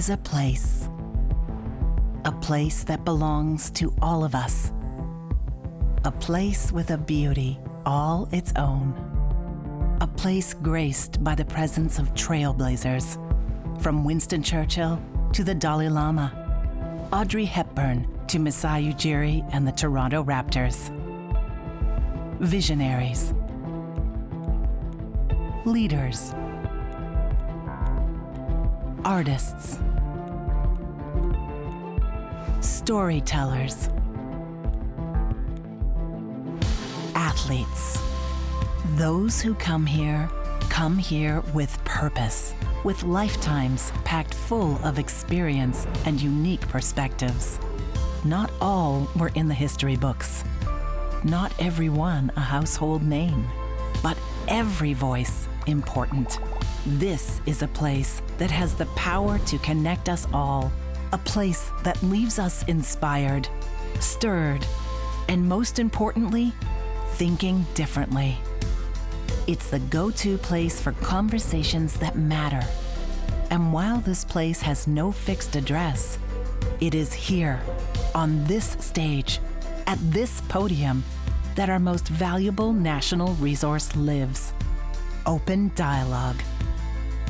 is a place that belongs to all of us, a place with a beauty all its own, a place graced by the presence of trailblazers, from Winston Churchill to the Dalai Lama, Audrey Hepburn to Masai Ujiri and the Toronto Raptors. Visionaries, leaders, artists, storytellers, athletes. Those who come here with purpose, with lifetimes packed full of experience and unique perspectives. Not all were in the history books. Not everyone a household name, but every voice important. This is a place that has the power to connect us all, a place that leaves us inspired, stirred, and most importantly, thinking differently. It's the go-to place for conversations that matter. And while this place has no fixed address, it is here, on this stage, at this podium, that our most valuable national resource lives: open dialogue.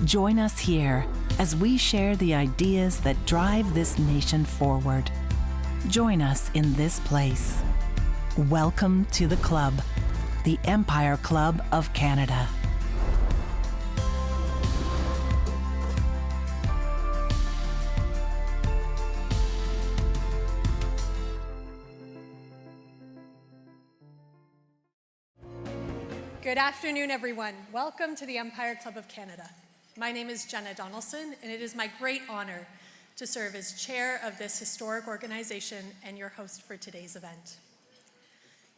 Join us here as we share the ideas that drive this nation forward. Join us in this place. Welcome to the club, the Empire Club of Canada. Good afternoon, everyone. Welcome to the Empire Club of Canada. My name is Jenna Donaldson, and it is my great honor to serve as chair of this historic organization and your host for today's event.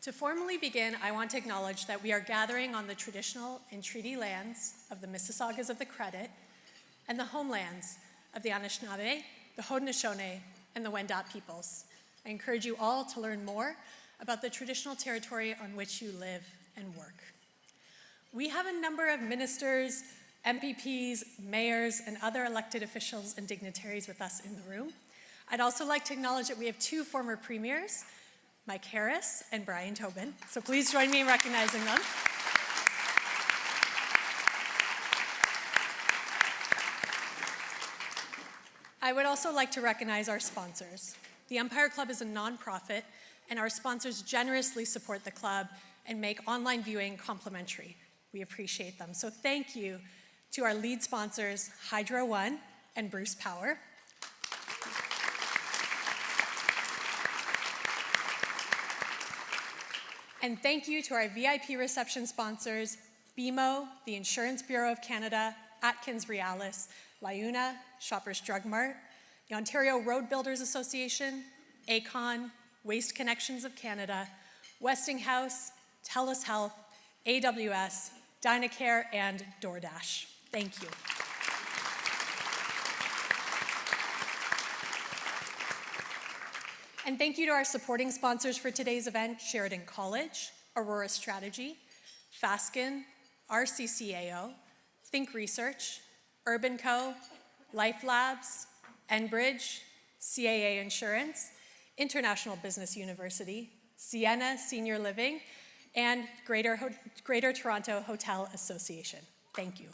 To formally begin, I want to acknowledge that we are gathering on the traditional and treaty lands of the Mississaugas of the Credit and the homelands of the Anishinaabe, the Haudenosaunee, and the Wendat peoples. I encourage you all to learn more about the traditional territory on which you live and work. We have a number of ministers, MPPs, mayors, and other elected officials and dignitaries with us in the room. I'd also like to acknowledge that we have two former premiers, Mike Harris and Brian Tobin. So please join me in recognizing them. I would also like to recognize our sponsors. The Empire Club is a nonprofit, and our sponsors generously support the club and make online viewing complimentary. We appreciate them. So thank you to our lead sponsors, Hydro One and Bruce Power. And thank you to our VIP reception sponsors, BMO, the Insurance Bureau of Canada, Atkins Realis, Liuna, Shoppers Drug Mart, the Ontario Road Builders Association, ACON, Waste Connections of Canada, Westinghouse, TELUS Health, AWS, Dynacare, and DoorDash. Thank you. And thank you to our supporting sponsors for today's event, Sheridan College, Aurora Strategy, Fasken, RCCAO, Think Research, Urban Co., Life Labs, Enbridge, CAA Insurance, International Business University, Sienna Senior Living, and Greater Toronto Hotel Association. Thank you.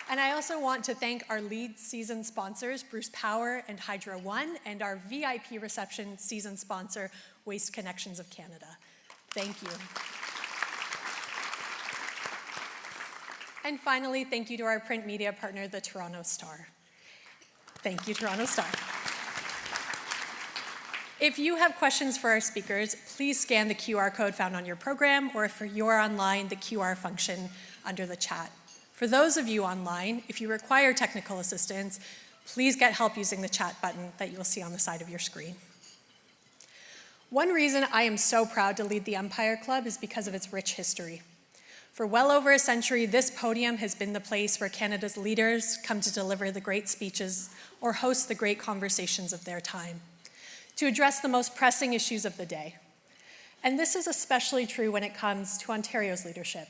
And I also want to thank our lead season sponsors, Bruce Power and Hydro One, and our VIP reception season sponsor, Waste Connections of Canada. Thank you. And finally, thank you to our print media partner, the Toronto Star. Thank you, Toronto Star. If you have questions for our speakers, please scan the QR code found on your program, or if you're online, the QR function under the chat. For those of you online, if you require technical assistance, please get help using the chat button that you will see on the side of your screen. One reason I am so proud to lead the Empire Club is because of its rich history. For well over a century, this podium has been the place where Canada's leaders come to deliver the great speeches or host the great conversations of their time, to address the most pressing issues of the day. And this is especially true when it comes to Ontario's leadership.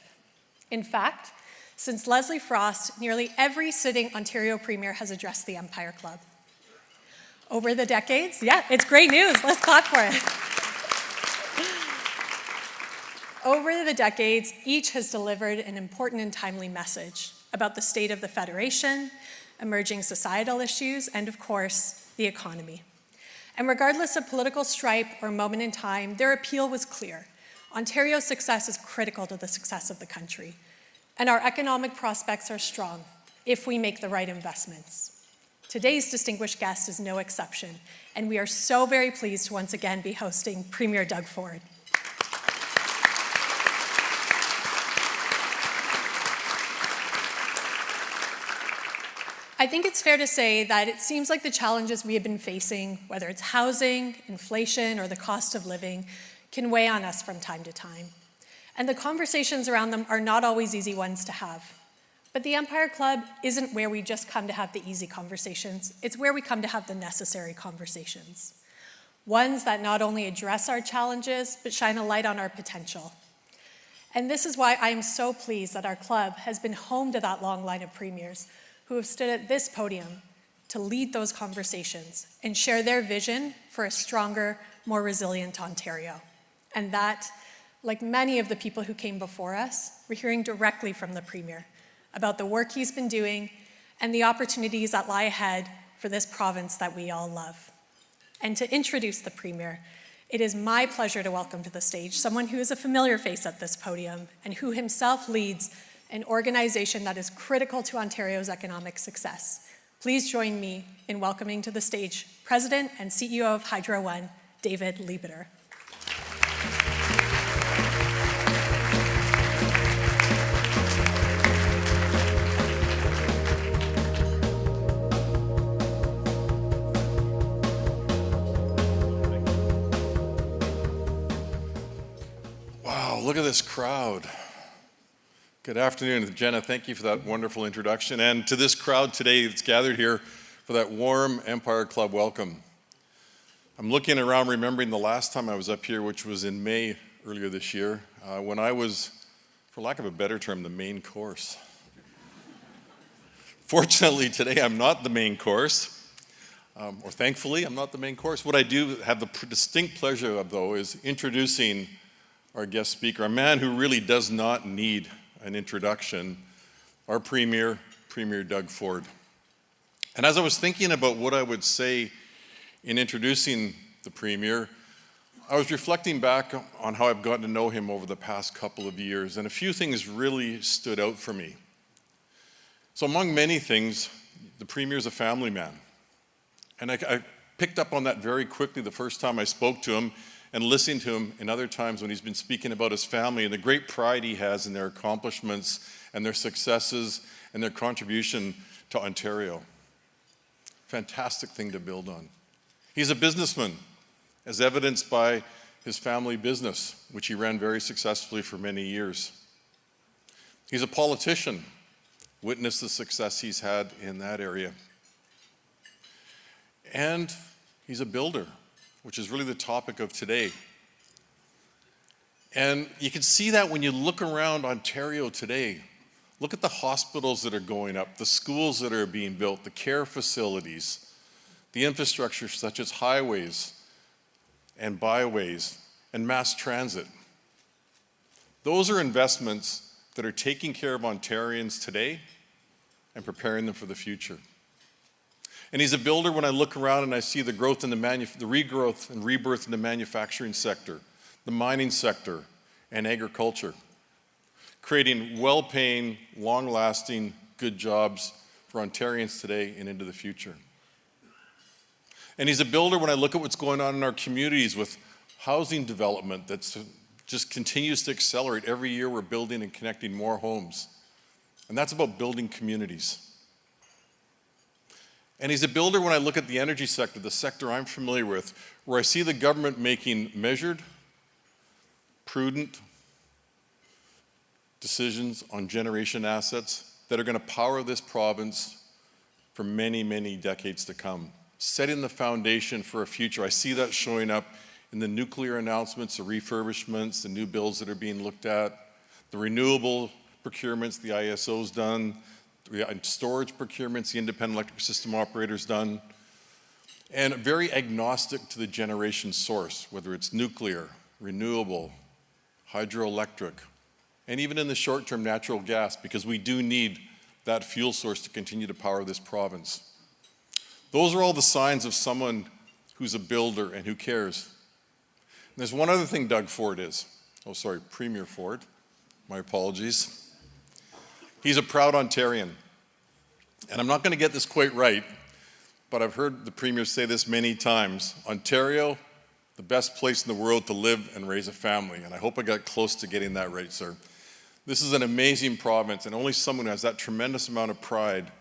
In fact, Since Leslie Frost, nearly every sitting Ontario Premier has addressed the Empire Club. Over the decades, yeah, it's great news, let's clap for it. Over the decades, each has delivered an important and timely message about the state of the Federation, emerging societal issues, and of course, the economy. And regardless of political stripe or moment in time, their appeal was clear. Ontario's success is critical to the success of the country, and our economic prospects are strong if we make the right investments. Today's distinguished guest is no exception, and we are so very pleased to once again be hosting Premier Doug Ford. I think it's fair to say that it seems like the challenges we have been facing, whether it's housing, inflation, or the cost of living, can weigh on us from time to time. And the conversations around them are not always easy ones to have. But the Empire Club isn't where we just come to have the easy conversations, it's where we come to have the necessary conversations. Ones that not only address our challenges, but shine a light on our potential. And this is why I am so pleased that our club has been home to that long line of premiers who have stood at this podium to lead those conversations and share their vision for a stronger, more resilient Ontario. And that, like many of the people who came before us, we're hearing directly from the Premier about the work he's been doing and the opportunities that lie ahead for this province that we all love. And to introduce the Premier, it is my pleasure to welcome to the stage someone who is a familiar face at this podium and who himself leads an organization that is critical to Ontario's economic success. Please join me in welcoming to the stage President and CEO of Hydro One, David Lebeter. Wow, look at this crowd. Good afternoon, Jenna. Thank you for that wonderful introduction. And to this crowd today that's gathered here for that warm Empire Club welcome. I'm looking around, remembering the last time I was up here, which was in May earlier this year, when I was, for lack of a better term, the main course. Fortunately, today I'm not the main course, or thankfully, I'm not the main course. What I do have the distinct pleasure of, though, is introducing our guest speaker, a man who really does not need an introduction, our Premier Doug Ford. And as I was thinking about what I would say in introducing the Premier, I was reflecting back on how I've gotten to know him over the past couple of years, and a few things really stood out for me. So among many things, the Premier is a family man. And I picked up on that very quickly the first time I spoke to him, and listening to him in other times when he's been speaking about his family and the great pride he has in their accomplishments and their successes and their contribution to Ontario. Fantastic thing to build on. He's a businessman, as evidenced by his family business, which he ran very successfully for many years. He's a politician. Witness the success he's had in that area. And he's a builder, which is really the topic of today. And you can see that when you look around Ontario today. Look at the hospitals that are going up, the schools that are being built, the care facilities, the infrastructure such as highways and byways and mass transit. Those are investments that are taking care of Ontarians today and preparing them for the future. And he's a builder when I look around and I see the growth in the regrowth and rebirth in the manufacturing sector, the mining sector, and agriculture, creating well-paying, long-lasting, good jobs for Ontarians today and into the future. And he's a builder when I look at what's going on in our communities with housing development that just continues to accelerate. Every year we're building and connecting more homes. And that's about building communities. And he's a builder when I look at the energy sector, the sector I'm familiar with, where I see the government making measured, prudent decisions on generation assets that are going to power this province for many, many decades to come, setting the foundation for a future. I see that showing up in the nuclear announcements, the refurbishments, the new bills that are being looked at, the renewable procurements, the ISO's done, storage procurements, the independent electric system operator's done, and very agnostic to the generation source, whether it's nuclear, renewable, hydroelectric, and even in the short term, natural gas, because we do need that fuel source to continue to power this province. Those are all the signs of someone who's a builder and who cares. And there's one other thing Doug Ford is. Oh, sorry, Premier Ford. My apologies. He's a proud Ontarian. And I'm not going to get this quite right, but I've heard the Premier say this many times. Ontario, the best place in the world to live and raise a family. And I hope I got close to getting that right, sir. This is an amazing province, and only someone who has that tremendous amount of pride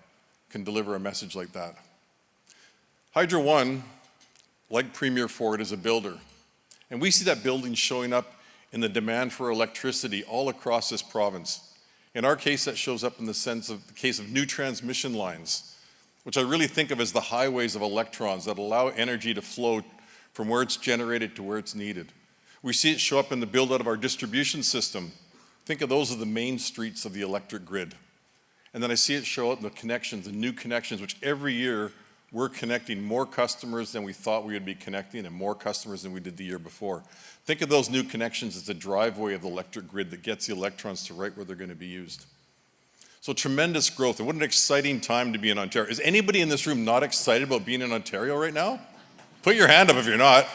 can deliver a message like that. Hydro One, like Premier Ford, is a builder. And we see that building showing up in the demand for electricity all across this province. In our case, that shows up in the case of new transmission lines, which I really think of as the highways of electrons that allow energy to flow from where it's generated to where it's needed. We see it show up in the build out of our distribution system. Think of those as the main streets of the electric grid. And then I see it show up in the connections, the new connections, which every year we're connecting more customers than we thought we would be connecting and more customers than we did the year before. Think of those new connections as the driveway of the electric grid that gets the electrons to right where they're going to be used. So tremendous growth, and what an exciting time to be in Ontario. Is anybody in this room not excited about being in Ontario right now? Put your hand up if you're not.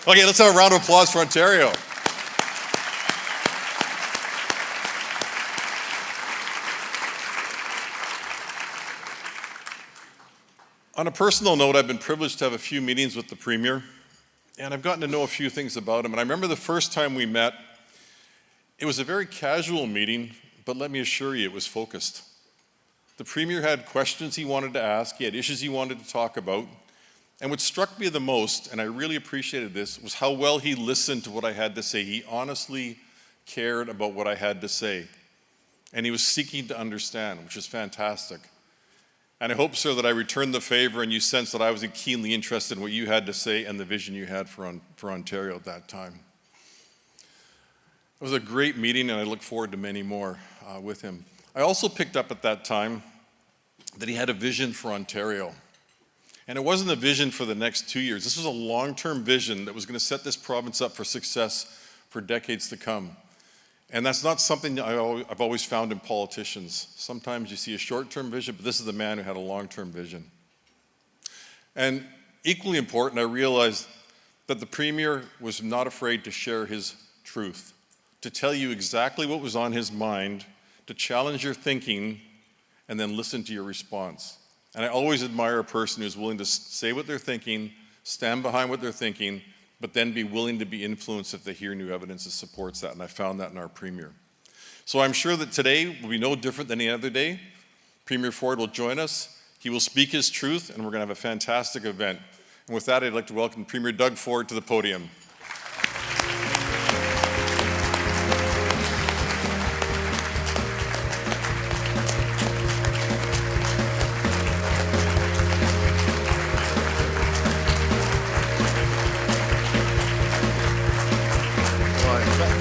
Okay, let's have a round of applause for Ontario. On a personal note, I've been privileged to have a few meetings with the Premier, and I've gotten to know a few things about him. And I remember the first time we met, it was a very casual meeting, but let me assure you, it was focused. The Premier had questions he wanted to ask, he had issues he wanted to talk about, and what struck me the most, and I really appreciated this, was how well he listened to what I had to say. He honestly cared about what I had to say, and he was seeking to understand, which is fantastic. And I hope, sir, that I returned the favor and you sensed that I was keenly interested in what you had to say and the vision you had for Ontario at that time. It was a great meeting, and I look forward to many more with him. I also picked up at that time that he had a vision for Ontario. And it wasn't a vision for the next 2 years. This was a long-term vision that was going to set this province up for success for decades to come. And that's not something I've always found in politicians. Sometimes you see a short-term vision, but this is the man who had a long-term vision. And equally important, I realized that the Premier was not afraid to share his truth, to tell you exactly what was on his mind, to challenge your thinking, and then listen to your response. And I always admire a person who's willing to say what they're thinking, stand behind what they're thinking, but then be willing to be influenced if they hear new evidence that supports that. And I found that in our Premier. So I'm sure that today will be no different than any other day. Premier Ford will join us. He will speak his truth, and we're going to have a fantastic event. And with that, I'd like to welcome Premier Doug Ford to the podium.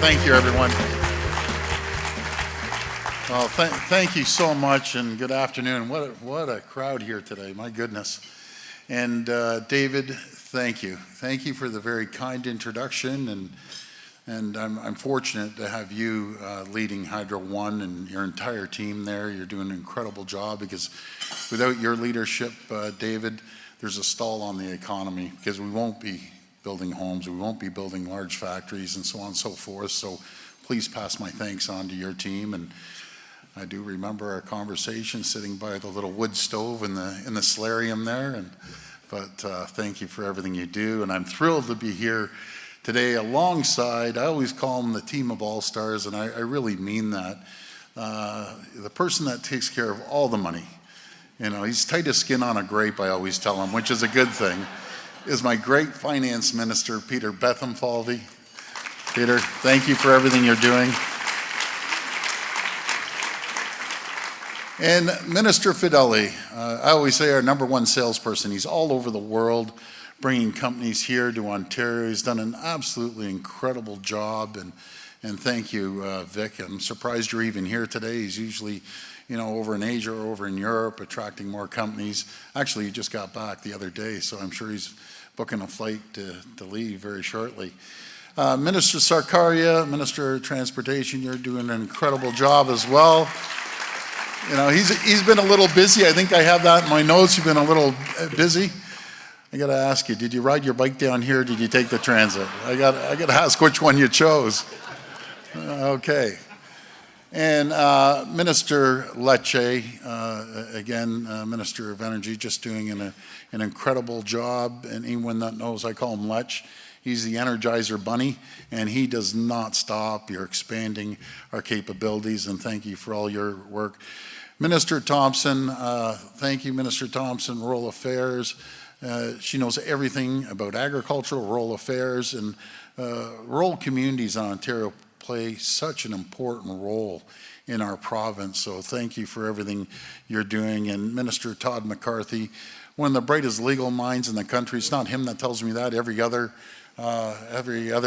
Thank you, everyone. Well, thank you so much, and good afternoon. What a crowd here today, my goodness. And David, thank you. Thank you for the very kind introduction, and I'm fortunate to have you leading Hydro One and your entire team there. You're doing an incredible job, because without your leadership, David, there's a stall on the economy, because we won't be building homes, we won't be building large factories, and so on and so forth. So please pass my thanks on to your team. And I do remember our conversation sitting by the little wood stove in the solarium there. But thank you for everything you do. And I'm thrilled to be here today alongside, I always call them the team of all-stars, and I really mean that. The person that takes care of all the money. You know, he's tight as skin on a grape, I always tell him, which is a good thing, is my great finance minister, Peter Bethamfalvey. Peter, thank you for everything you're doing. And Minister Fedeli, I always say our number one salesperson. He's all over the world bringing companies here to Ontario. He's done an absolutely incredible job, And thank you, Vic. I'm surprised you're even here today. He's usually, over in Asia or over in Europe, attracting more companies. Actually, he just got back the other day, so I'm sure he's booking a flight to leave very shortly. Minister Sarkaria, Minister of Transportation, you're doing an incredible job as well. He's been a little busy. I think I have that in my notes. You've been a little busy. I got to ask you, did you ride your bike down here or did you take the transit? I got to ask which one you chose. Okay. And Minister Lecce, again, Minister of Energy, just doing an incredible job. And anyone that knows, I call him Lech. He's the Energizer Bunny, and he does not stop. You're expanding our capabilities, and thank you for all your work. Minister Thompson, thank you, Minister Thompson, Rural Affairs. She knows everything about agricultural, rural affairs, and rural communities in Ontario play such an important role in our province. So thank you for everything you're doing. And Minister Todd McCarthy, one of the brightest legal minds in the country. It's not him that tells me that. Every other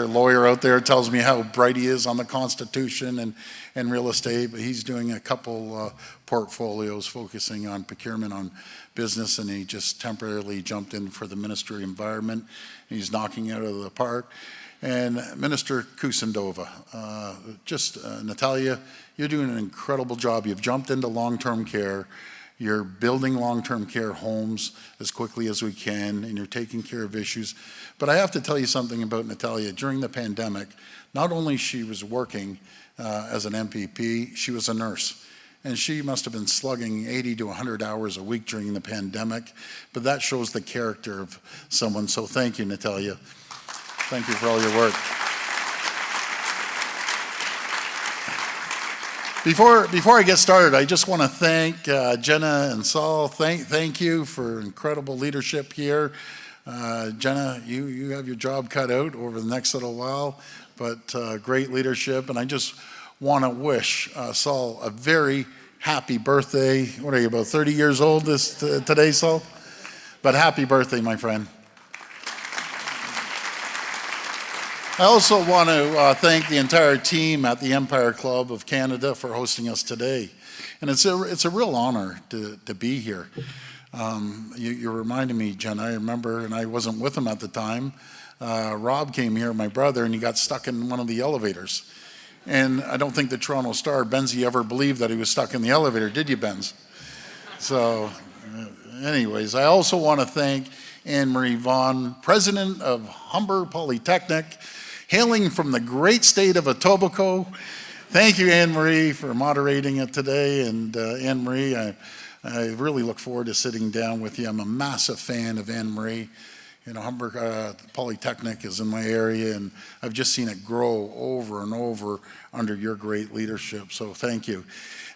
lawyer out there tells me how bright he is on the Constitution and real estate, but he's doing a couple portfolios focusing on procurement on business, and he just temporarily jumped in for the Ministry of Environment. He's knocking it out of the park. And Minister Kusendova, Natalia, you're doing an incredible job. You've jumped into long-term care. You're building long-term care homes as quickly as we can, and you're taking care of issues. But I have to tell you something about Natalia. During the pandemic, not only she was working as an MPP, she was a nurse. And she must have been slugging 80 to 100 hours a week during the pandemic. But that shows the character of someone. So thank you, Natalia. Thank you for all your work. Before I get started, I just want to thank Jenna and Saul. Thank you for incredible leadership here. Jenna, you have your job cut out over the next little while, but great leadership. And I just want to wish Saul a very happy birthday. What are you, about 30 years old today, Saul? But happy birthday, my friend. I also want to thank the entire team at the Empire Club of Canada for hosting us today. And it's a real honor to be here. You reminded me, Jen, I remember, and I wasn't with him at the time, Rob came here, my brother, and he got stuck in one of the elevators. And I don't think the Toronto Star, Benzie, ever believed that he was stuck in the elevator, did you, Benz? So anyways, I also want to thank Anne-Marie Vaughan, president of Humber Polytechnic, hailing from the great state of Etobicoke. Thank you, Anne-Marie, for moderating it today. And Anne-Marie, I really look forward to sitting down with you. I'm a massive fan of Anne-Marie. Humber Polytechnic is in my area, and I've just seen it grow over and over under your great leadership. So thank you.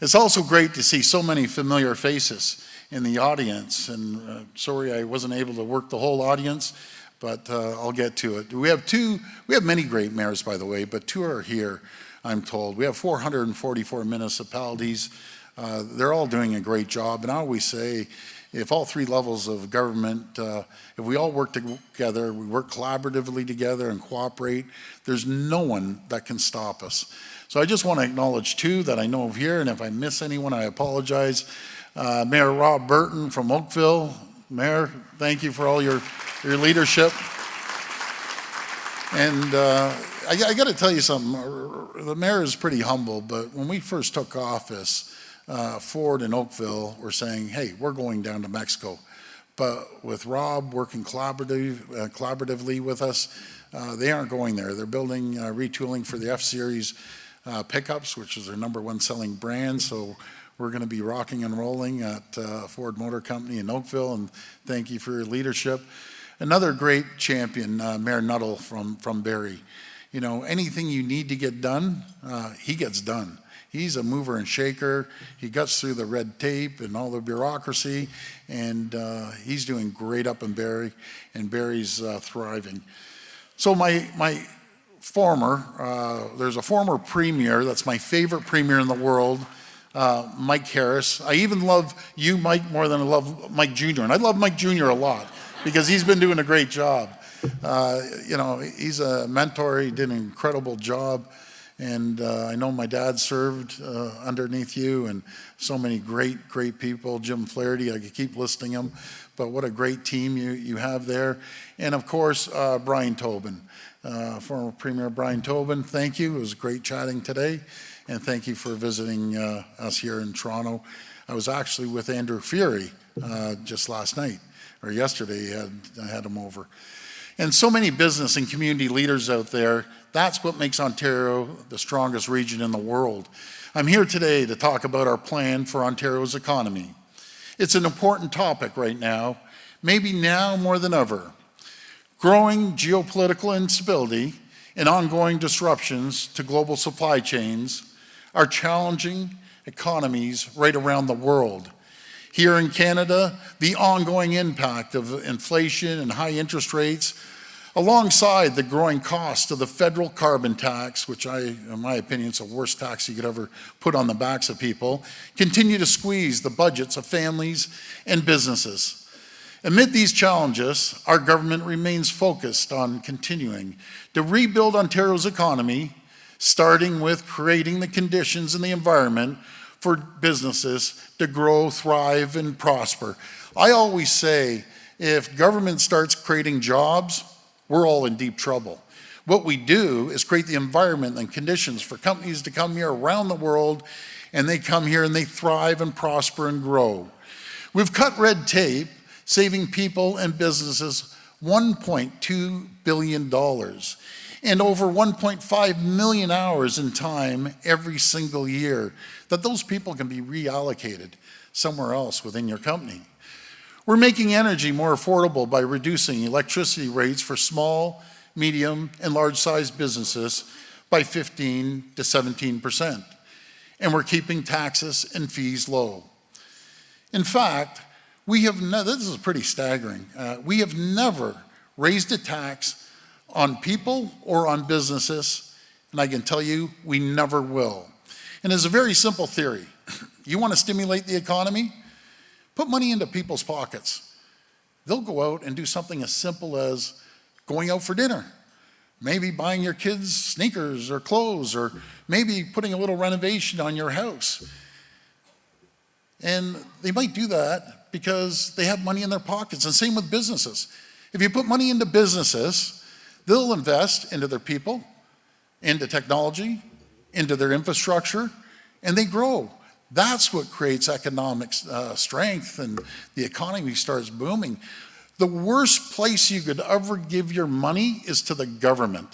It's also great to see so many familiar faces in the audience. And sorry I wasn't able to work the whole audience, but I'll get to it. We have many great mayors, by the way, but two are here, I'm told. We have 444 municipalities. They're all doing a great job. And I always say, if all three levels of government, if we all work together, we work collaboratively together and cooperate, there's no one that can stop us. So I just want to acknowledge two that I know of here, and if I miss anyone, I apologize. Mayor Rob Burton from Oakville. Mayor, thank you for all your leadership. And I got to tell you something. The mayor is pretty humble, but when we first took office, Ford and Oakville were saying, hey, we're going down to Mexico. But with Rob working collaboratively with us, they aren't going there. They're building retooling for the F-Series pickups, which is their #1 selling brand. So we're going to be rocking and rolling at Ford Motor Company in Oakville, and thank you for your leadership. Another great champion, Mayor Nuttall from Barrie. Anything you need to get done, he gets done. He's a mover and shaker. He guts through the red tape and all the bureaucracy, and he's doing great up in Barrie, and Barrie's thriving. So my former, there's a former premier that's my favorite premier in the world, Mike Harris. I even love you, Mike, more than I love Mike Jr., and I love Mike Jr. a lot because he's been doing a great job. He's a mentor. He did an incredible job. And I know my dad served underneath you, and so many great, great people. Jim Flaherty, I could keep listing them, but what a great team you have there. And of course, Brian Tobin, former Premier Brian Tobin, thank you. It was great chatting today, and thank you for visiting us here in Toronto. I was actually with Andrew Fury just last night, or yesterday, I had him over. And so many business and community leaders out there. That's what makes Ontario the strongest region in the world. I'm here today to talk about our plan for Ontario's economy. It's an important topic right now, maybe now more than ever. Growing geopolitical instability and ongoing disruptions to global supply chains are challenging economies right around the world. Here in Canada, the ongoing impact of inflation and high interest rates, alongside the growing cost of the federal carbon tax, which in my opinion, is the worst tax you could ever put on the backs of people, continue to squeeze the budgets of families and businesses. Amid these challenges, our government remains focused on continuing to rebuild Ontario's economy, starting with creating the conditions and the environment for businesses to grow, thrive, and prosper. I always say, if government starts creating jobs, we're all in deep trouble. What we do is create the environment and conditions for companies to come here around the world, and they come here and they thrive and prosper and grow. We've cut red tape, saving people and businesses $1.2 billion and over 1.5 million hours in time every single year that those people can be reallocated somewhere else within your company. We're making energy more affordable by reducing electricity rates for small, medium, and large-sized businesses by 15 to 17%. And we're keeping taxes and fees low. In fact, this is pretty staggering. We have never raised a tax on people or on businesses, and I can tell you, we never will. And it's a very simple theory. You want to stimulate the economy? Put money into people's pockets. They'll go out and do something as simple as going out for dinner, maybe buying your kids sneakers or clothes, or maybe putting a little renovation on your house. And they might do that because they have money in their pockets, and same with businesses. If you put money into businesses, they'll invest into their people, into technology, into their infrastructure, and they grow. That's what creates economic strength, and the economy starts booming. The worst place you could ever give your money is to the government.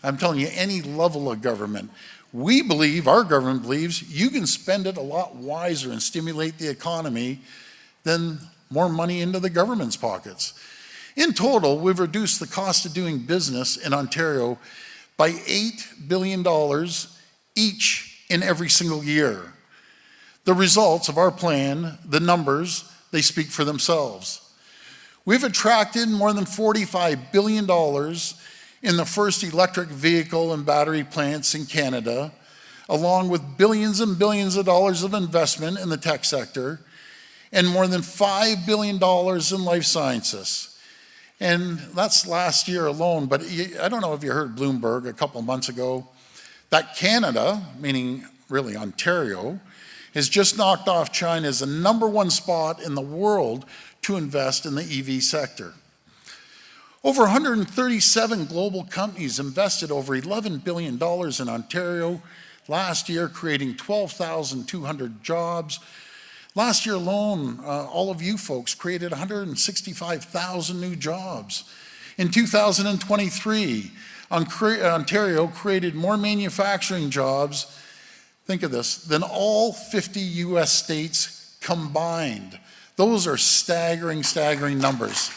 I'm telling you, any level of government. We believe, our government believes, you can spend it a lot wiser and stimulate the economy than more money into the government's pockets. In total, we've reduced the cost of doing business in Ontario by $8 billion each and every single year. The results of our plan, the numbers, they speak for themselves. We've attracted more than $45 billion in the first electric vehicle and battery plants in Canada, along with billions and billions of dollars of investment in the tech sector, and more than $5 billion in life sciences. And that's last year alone, but I don't know if you heard Bloomberg a couple months ago, that Canada, meaning really Ontario, has just knocked off China as the number1 spot in the world to invest in the EV sector. Over 137 global companies invested over $11 billion in Ontario last year, creating 12,200 jobs. Last year alone, all of you folks created 165,000 new jobs. In 2023, Ontario created more manufacturing jobs, think of this, than all 50 US states combined. Those are staggering, staggering numbers.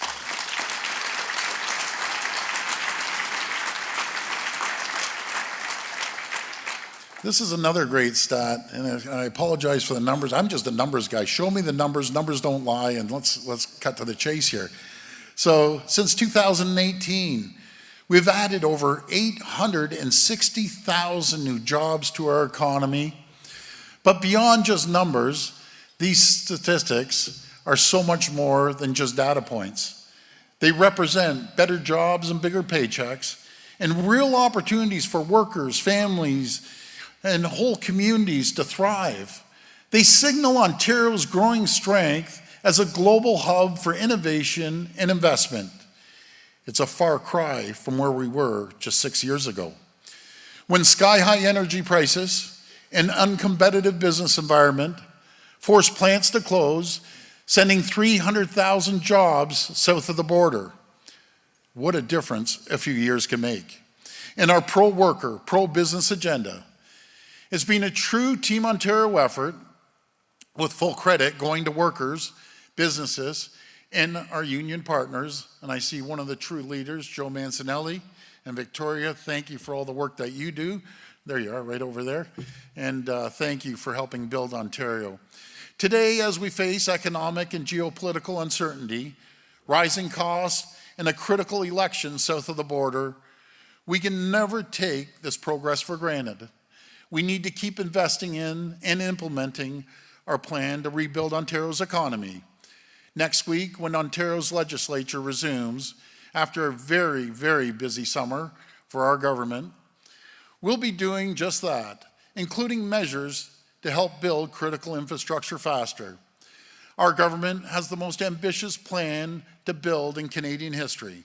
This is another great stat, and I apologize for the numbers. I'm just a numbers guy. Show me the numbers. Numbers don't lie, and let's cut to the chase here. So since 2018, we've added over 860,000 new jobs to our economy. But beyond just numbers, these statistics are so much more than just data points. They represent better jobs and bigger paychecks, and real opportunities for workers, families, and whole communities to thrive. They signal Ontario's growing strength as a global hub for innovation and investment. It's a far cry from where we were just 6 years ago, when sky-high energy prices and uncompetitive business environment forced plants to close, sending 300,000 jobs south of the border. What a difference a few years can make. And our pro-worker, pro-business agenda has been a true Team Ontario effort, with full credit going to workers, businesses, and our union partners. And I see one of the true leaders, Joe Mancinelli and Victoria. Thank you for all the work that you do. There you are, right over there. And thank you for helping build Ontario. Today, as we face economic and geopolitical uncertainty, rising costs, and a critical election south of the border, we can never take this progress for granted. We need to keep investing in and implementing our plan to rebuild Ontario's economy. Next week, when Ontario's legislature resumes, after a very, very busy summer for our government, we'll be doing just that, including measures to help build critical infrastructure faster. Our government has the most ambitious plan to build in Canadian history,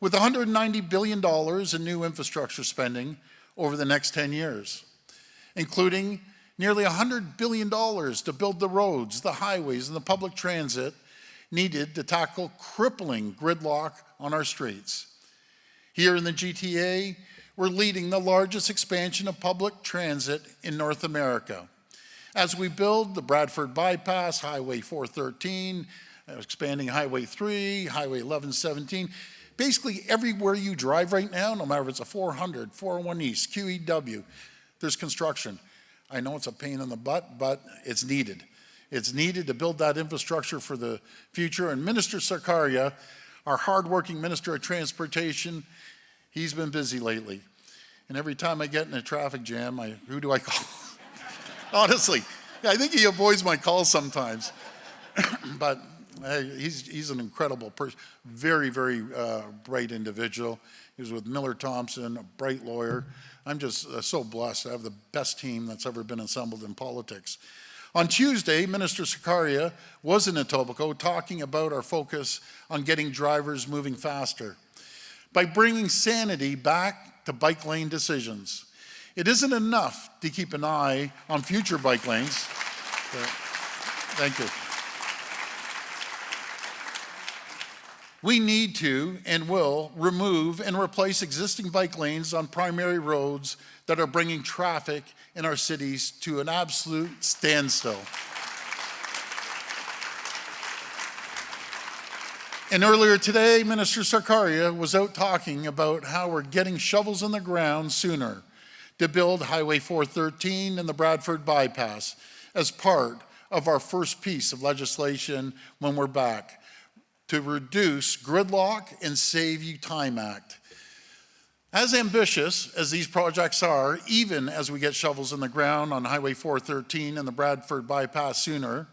with $190 billion in new infrastructure spending over the next 10 years, including nearly $100 billion to build the roads, the highways, and the public transit needed to tackle crippling gridlock on our streets. Here in the GTA, we're leading the largest expansion of public transit in North America, as we build the Bradford Bypass, Highway 413, expanding Highway 3, Highway 1117. Basically, everywhere you drive right now, no matter if it's a 400, 401 East, QEW, there's construction. I know it's a pain in the butt, but it's needed. It's needed to build that infrastructure for the future. And Minister Sarkaria, our hardworking Minister of Transportation, he's been busy lately. And every time I get in a traffic jam, who do I call? Honestly, I think he avoids my calls sometimes. But he's an incredible person, very, very bright individual. He was with Miller Thompson, a bright lawyer. I'm just so blessed to have the best team that's ever been assembled in politics. On Tuesday, Minister Sarkaria was in Etobicoke talking about our focus on getting drivers moving faster by bringing sanity back to bike lane decisions. It isn't enough to keep an eye on future bike lanes. Thank you. We need to and will remove and replace existing bike lanes on primary roads that are bringing traffic in our cities to an absolute standstill. And earlier today, Minister Sarkaria was out talking about how we're getting shovels in the ground sooner to build Highway 413 and the Bradford Bypass as part of our first piece of legislation when we're back, to reduce gridlock and Save You Time Act. As ambitious as these projects are, even as we get shovels in the ground on Highway 413 and the Bradford Bypass sooner,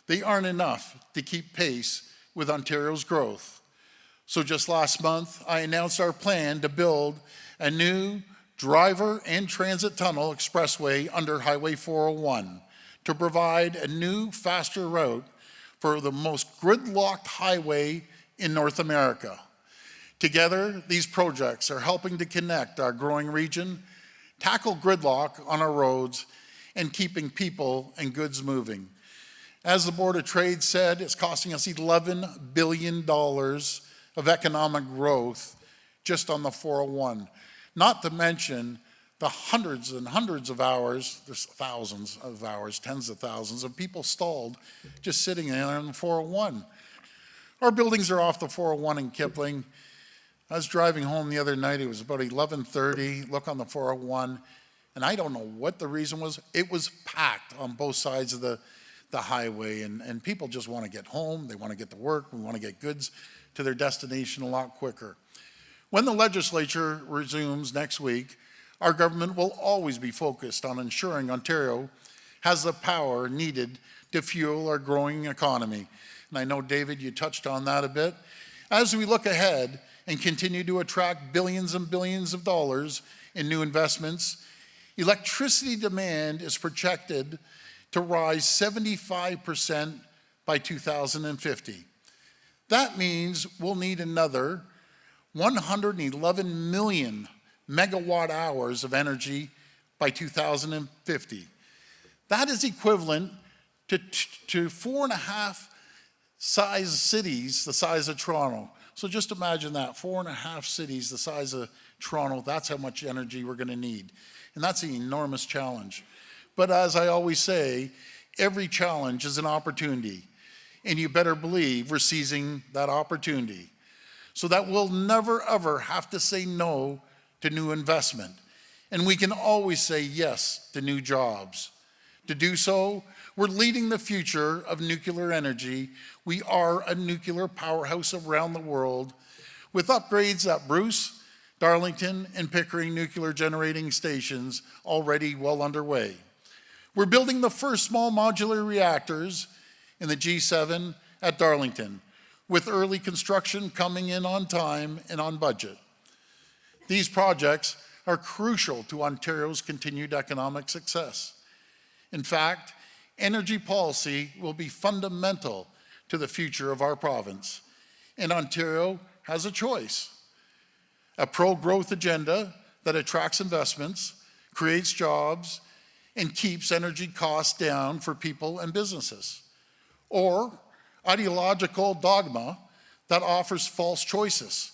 they aren't enough to keep pace with Ontario's growth. So just last month, I announced our plan to build a new driver and transit tunnel expressway under Highway 401 to provide a new, faster route for the most gridlocked highway in North America. Together, these projects are helping to connect our growing region, tackle gridlock on our roads, and keeping people and goods moving. As the Board of Trade said, it's costing us $11 billion of economic growth just on the 401, not to mention the hundreds and hundreds of hours, there's thousands of hours, tens of thousands of people stalled just sitting there on the 401. Our buildings are off the 401 in Kipling. I was driving home the other night, it was about 11:30, look on the 401, and I don't know what the reason was. It was packed on both sides of the highway, and people just want to get home, they want to get to work, we want to get goods to their destination a lot quicker. When the legislature resumes next week, our government will always be focused on ensuring Ontario has the power needed to fuel our growing economy. And I know, David, you touched on that a bit. As we look ahead, and continue to attract billions and billions of dollars in new investments, electricity demand is projected to rise 75% by 2050. That means we'll need another 111 million megawatt hours of energy by 2050. That is equivalent to 4.5 size cities the size of Toronto. So just imagine that, 4.5 cities the size of Toronto, that's how much energy we're going to need. And that's an enormous challenge. But as I always say, every challenge is an opportunity. And you better believe we're seizing that opportunity so that we'll never ever have to say no to new investment. And we can always say yes to new jobs. To do so, we're leading the future of nuclear energy. We are a nuclear powerhouse around the world with upgrades at Bruce, Darlington, and Pickering nuclear generating stations already well underway. We're building the first small modular reactors in the G7 at Darlington, with early construction coming in on time and on budget. These projects are crucial to Ontario's continued economic success. In fact, energy policy will be fundamental to the future of our province, and Ontario has a choice. A pro-growth agenda that attracts investments, creates jobs, and keeps energy costs down for people and businesses. Or ideological dogma that offers false choices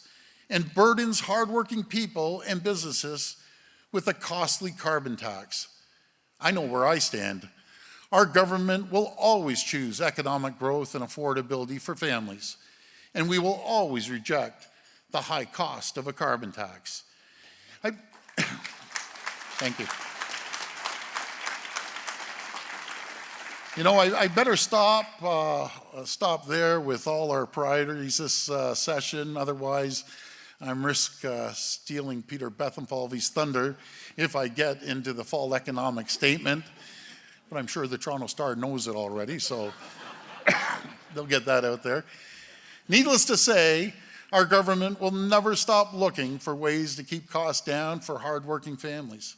and burdens hardworking people and businesses with a costly carbon tax. I know where I stand. Our government will always choose economic growth and affordability for families, and we will always reject the high cost of a carbon tax. Thank you. You know, I better stop there with all our priorities this session. Otherwise, I'm risk stealing Peter Bethenfalvy's thunder if I get into the fall economic statement. But I'm sure the Toronto Star knows it already, so they'll get that out there. Needless to say, our government will never stop looking for ways to keep costs down for hardworking families.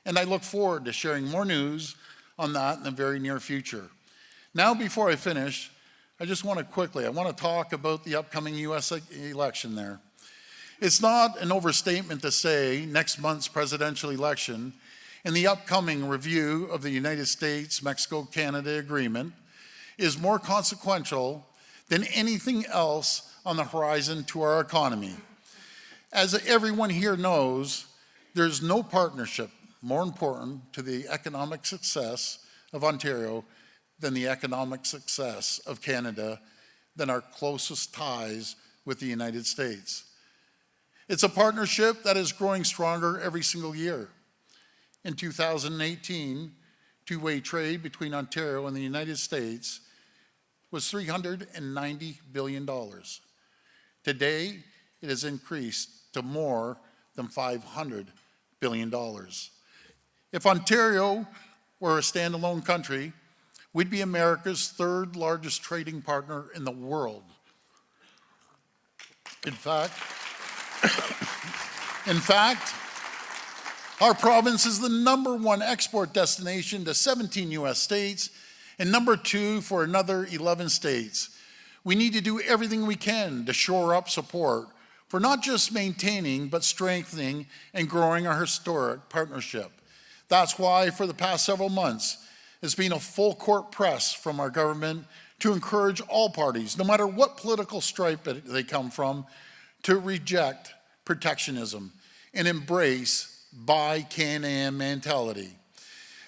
And I look forward to sharing more news on that in the very near future. Now, before I finish, I just want to talk about the upcoming US election there. It's not an overstatement to say next month's presidential election and the upcoming review of the United States-Mexico-Canada agreement is more consequential than anything else on the horizon to our economy. As everyone here knows, there's no partnership more important to the economic success of Ontario than the economic success of Canada, than our closest ties with the United States. It's a partnership that is growing stronger every single year. In 2018, two-way trade between Ontario and the United States was $390 billion. Today, it has increased to more than $500 billion. If Ontario were a standalone country, we'd be America's third largest trading partner in the world. In fact, our province is the #1 export destination to 17 US states and #2 for another 11 states. We need to do everything we can to shore up support for not just maintaining, but strengthening and growing our historic partnership. That's why for the past several months, it's been a full court press from our government to encourage all parties, no matter what political stripe they come from, to reject protectionism and embrace buy Can-Am mentality.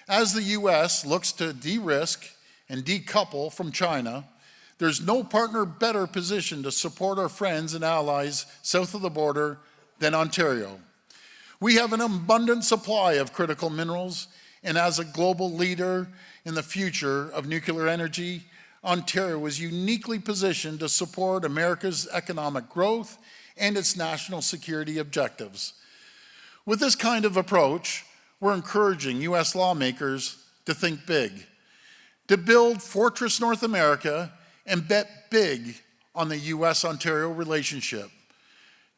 As the US looks to de-risk and decouple from China, there's no partner better positioned to support our friends and allies south of the border than Ontario. We have an abundant supply of critical minerals, and as a global leader in the future of nuclear energy, Ontario is uniquely positioned to support America's economic growth and its national security objectives. With this kind of approach, we're encouraging US lawmakers to think big, to build Fortress North America and bet big on the US-Ontario relationship,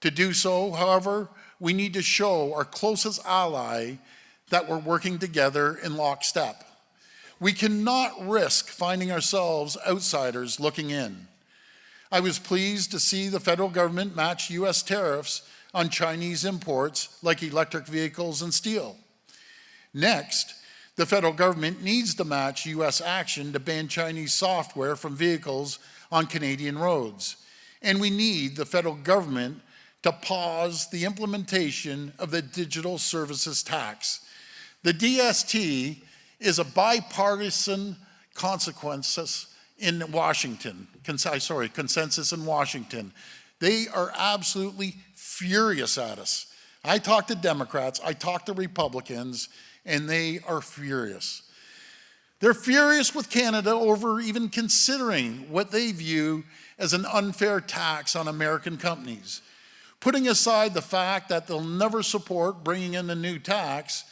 To do so, however, we need to show our closest ally that we're working together in lockstep. We cannot risk finding ourselves outsiders looking in. I was pleased to see the federal government match US tariffs on Chinese imports like electric vehicles and steel. Next, the federal government needs to match US action to ban Chinese software from vehicles on Canadian roads. And we need the federal government to pause the implementation of the digital services tax. The DST is a bipartisan consensus in Washington. They are absolutely furious at us. I talked to Democrats, I talked to Republicans, and they are furious. They're furious with Canada over even considering what they view as an unfair tax on American companies. Putting aside the fact that they'll never support bringing in a new tax,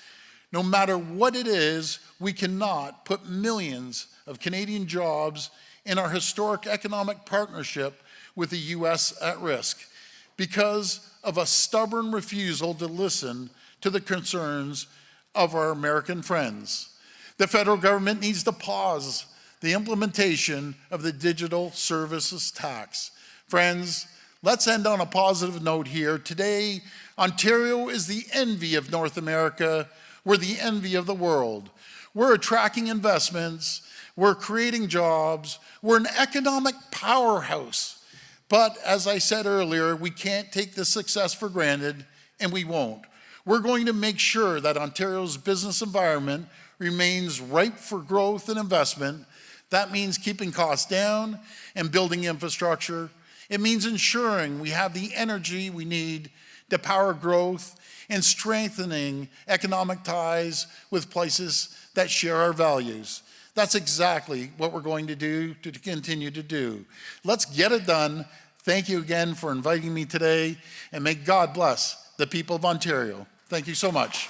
no matter what it is, we cannot put millions of Canadian jobs in our historic economic partnership with the US at risk because of a stubborn refusal to listen to the concerns of our American friends. The federal government needs to pause the implementation of the digital services tax. Friends, let's end on a positive note here. Today, Ontario is the envy of North America. We're the envy of the world. We're attracting investments. We're creating jobs. We're an economic powerhouse. But as I said earlier, we can't take this success for granted, and we won't. We're going to make sure that Ontario's business environment remains ripe for growth and investment. That means keeping costs down and building infrastructure. It means ensuring we have the energy we need to power growth and strengthening economic ties with places that share our values. That's exactly what we're going to do to continue to do. Let's get it done. Thank you again for inviting me today, and may God bless the people of Ontario. Thank you so much.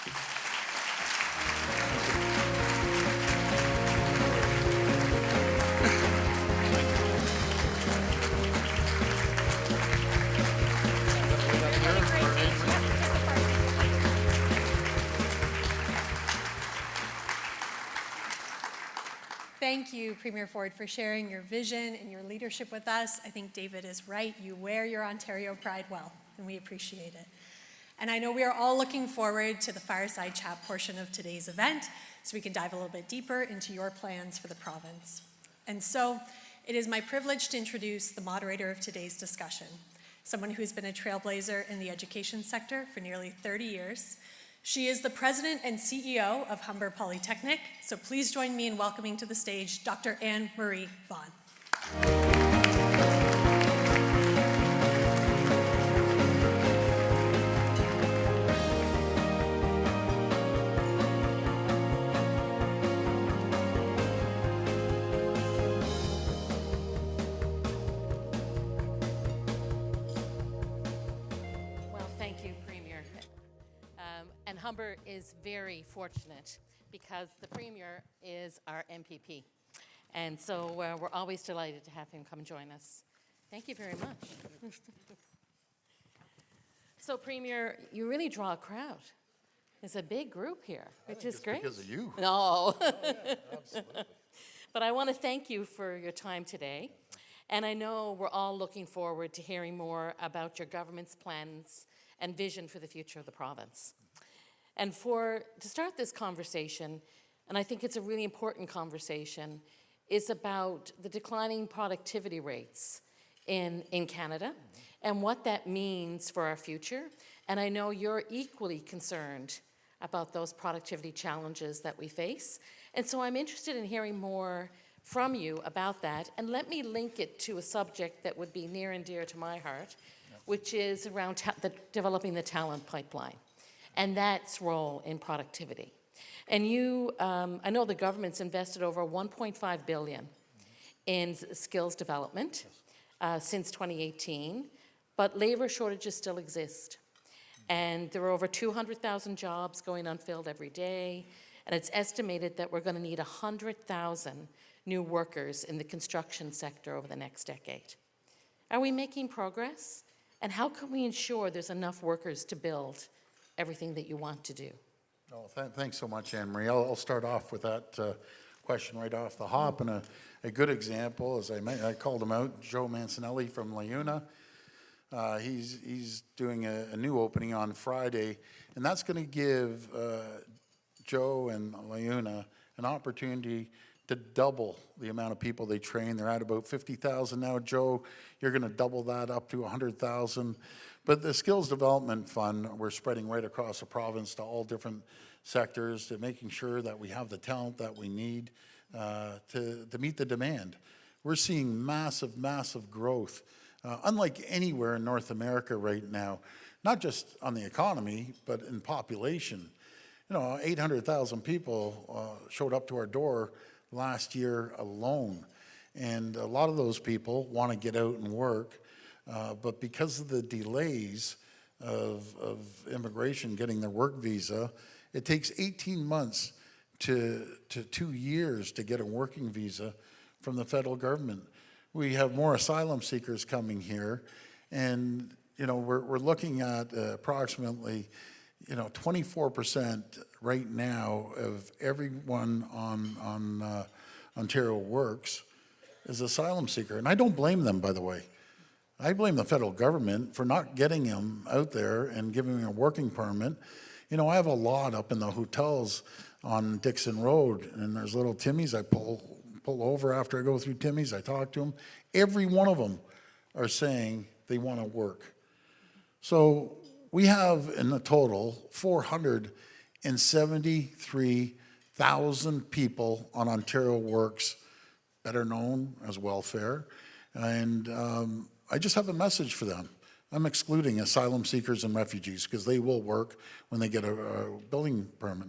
Thank you, Premier Ford, for sharing your vision and your leadership with us. I think David is right. You wear your Ontario pride well, and we appreciate it. And I know we are all looking forward to the fireside chat portion of today's event, so we can dive a little bit deeper into your plans for the province. And so, it is my privilege to introduce the moderator of today's discussion, someone who has been a trailblazer in the education sector for nearly 30 years. She is the president and CEO of Humber Polytechnic, so please join me in welcoming to the stage Dr. Anne Marie Vaughan. And Humber is very fortunate because the Premier is our MPP. And so we're always delighted to have him come join us. Thank you very much. So Premier, you really draw a crowd. It's a big group here, which is great. Because of you. No. Oh, yeah, absolutely. But I want to thank you for your time today. And I know we're all looking forward to hearing more about your government's plans and vision for the future of the province. And to start this conversation, and I think it's a really important conversation, is about the declining productivity rates in Canada and what that means for our future. And I know you're equally concerned about those productivity challenges that we face. And so I'm interested in hearing more from you about that. And let me link it to a subject that would be near and dear to my heart, which is around developing the talent pipeline and that's role in productivity. And you, I know the government's invested over $1.5 billion in skills development since 2018, but labor shortages still exist. And there are over 200,000 jobs going unfilled every day, and it's estimated that we're going to need 100,000 new workers in the construction sector over the next decade. Are we making progress? And how can we ensure there's enough workers to build everything that you want to do? Oh, thanks so much, Anne Marie. I'll start off with that question right off the hop. And a good example, as I called him out, Joe Mancinelli from LaUna. He's doing a new opening on Friday, and that's going to give Joe and LaUna an opportunity to double the amount of people they train. They're at about 50,000 now. Joe, you're going to double that up to 100,000. But the Skills Development Fund, we're spreading right across the province to all different sectors, to making sure that we have the talent that we need to meet the demand. We're seeing massive, massive growth, unlike anywhere in North America right now, not just on the economy, but in population. 800,000 people showed up to our door last year alone. And a lot of those people want to get out and work, but because of the delays of immigration getting their work visa, it takes 18 months to 2 years to get a working visa from the federal government. We have more asylum seekers coming here, and we're looking at approximately 24% right now of everyone on Ontario Works is asylum seeker. And I don't blame them, by the way. I blame the federal government for not getting them out there and giving them a working permit. I have a lot up in the hotels on Dixon Road, and there's little Timmy's. I pull over after I go through Timmy's. I talk to them. Every one of them are saying they want to work. So we have in the total 473,000 people on Ontario Works, better known as welfare. And I just have a message for them. I'm excluding asylum seekers and refugees because they will work when they get a building permit.